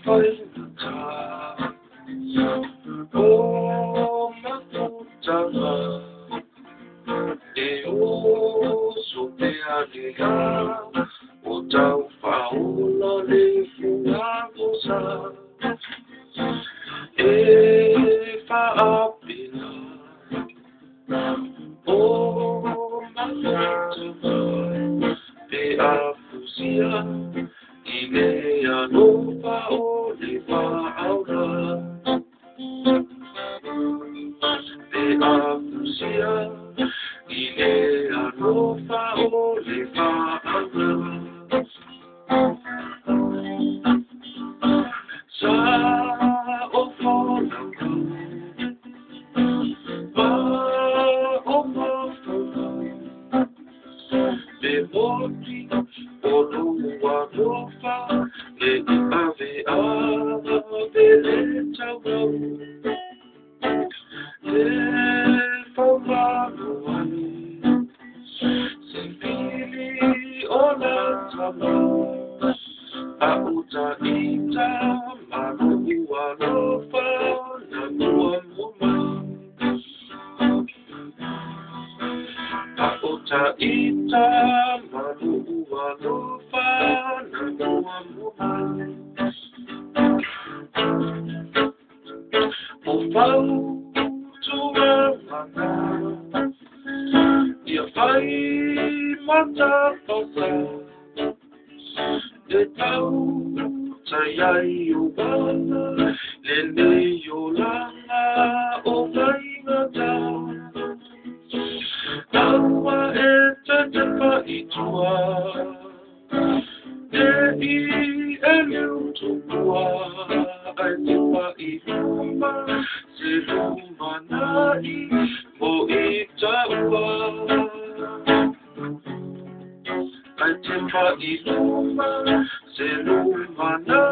find the time. Oh, my God, eu sou PHDH, o tau faula le fungabusa, e faapina, o mafuta, pe afusia, ilea nova o le faaula, pe afusia. Ile anofa ole fa'ala sa ofona ba ofona le moti oluwa nofa le ave ava bele tawa le fa'ala Auta ita manuwa lofa na nuwa muma. Auta ita manuwa lofa na nuwa muma. Ufau tuwa mana ya fai mata pasa. Le tau sayai ubana lele yolanga o maingata tawa tepa itua e elu tukua tepa iuma seluma nai mo itaua Atempa iluma, seluma na